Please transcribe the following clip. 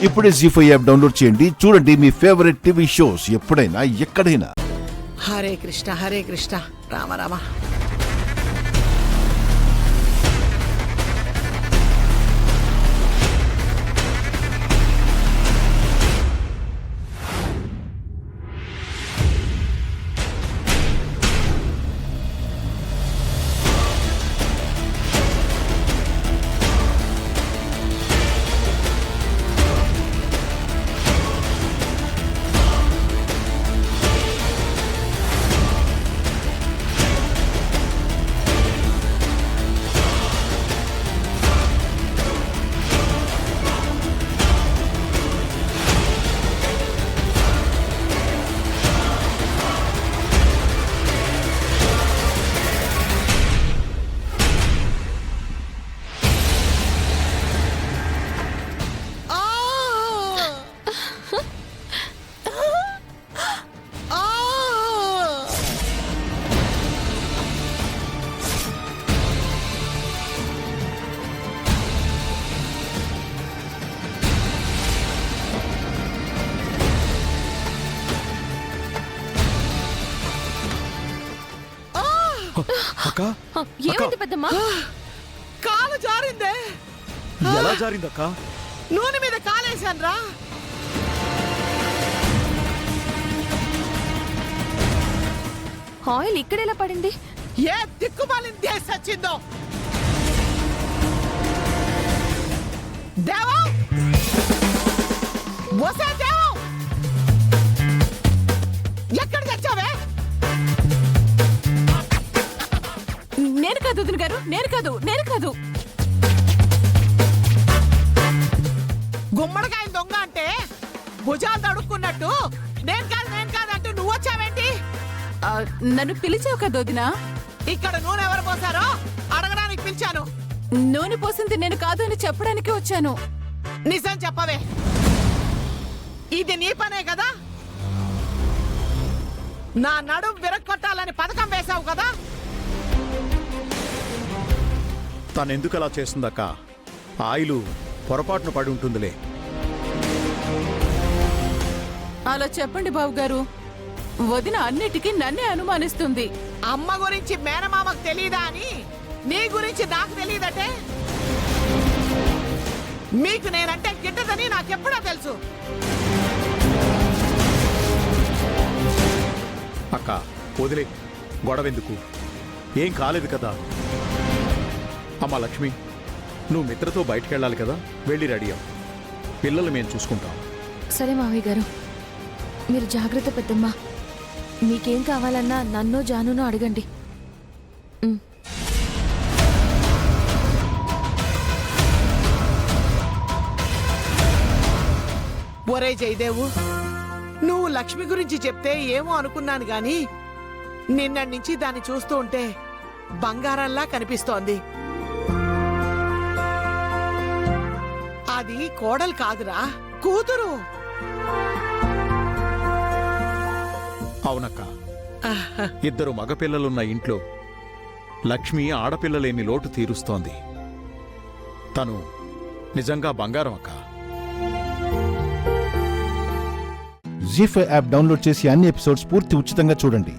ఇప్పుడే జీ5 app download చేయండి. చూడండి మీ ఫేవరెట్ టీవీ షోస్ ఎప్పుడైనా ఎక్కడైనా. హరే కృష్ణ రామ రామ. ఏమైంది పెద్దమ్మా? కాలు జారిందే. ఎలా జారిందక్క? నూనె మీద కాలేశాను రా. ఆయిల్ ఇక్కడెలా పడింది? ఏ దిక్కుమాలిన దేశ వచ్చిందో. దేవా వసే దేవా, ఎక్కడ తెచ్చావే? నేను కాదు వదిన గారు, నేను కాదు. గుమ్మడికాయలు దొంగ అంటే భుజాలు తడుక్కున్నట్టు నేను కాదు అంటూ నువ్వు వచ్చావేంటి? నన్ను పిలిచావు కదా వదినా. ఇక్కడ నూనె ఎవరు పోసారో అడగడానికి పిలిచాను. నూనె పోసింది నేను కాదు అని చెప్పడానికి వచ్చాను. నిజం చెప్పవే, ఇది నీ పనే కదా? నా నడుం విరక్కొట్టాలని పథకం వేశావు కదా? తనెందుకు అలా చేస్తుందక్క? ఆయిలు పొరపాటున పడి ఉంటుందిలే. అలా చెప్పండి బాబు గారు. వదిన అన్నిటికీ నన్నే అనుమానిస్తుంది. అమ్మ గురించి మేనమామకు తెలీదా అని నీ గురించి నాకు తెలీదటే? మీకు నేనంటే గిట్టదని నాకెప్పుడో తెలుసు. అక్క వదిలే, గొడవెందుకు? ఏం కాలేదు కదా. అమ్మా లక్ష్మి, నువ్వు మిత్రతో బయటకెళ్ళాలి కదా, వెళ్ళి రెడీ అవ్వు. పిల్లలు మేము చూసుకుంటాం. సరే మావయ్య గారు, మీరు జాగ్రత్త పెద్దమ్మా. మీకేం కావాలన్నా నన్ను జానును అడగండి. ఒరే జయదేవు, నువ్వు లక్ష్మి గురించి చెప్తే ఏమో అనుకున్నాను గాని నిన్నటి నుంచి దాన్ని చూస్తూ ఉంటే బంగారంలా కనిపిస్తోంది. అది కోడలు కాదురా, కూతురు. అవునక్క, ఇద్దరు మగపిల్లలున్న ఇంట్లో లక్ష్మి ఆడపిల్లలేని లోటు తీరుస్తోంది. తను నిజంగా బంగారం అక్క. జీ5 యాప్ డౌన్లోడ్ చేసి అన్ని ఎపిసోడ్స్ పూర్తి ఉచితంగా చూడండి.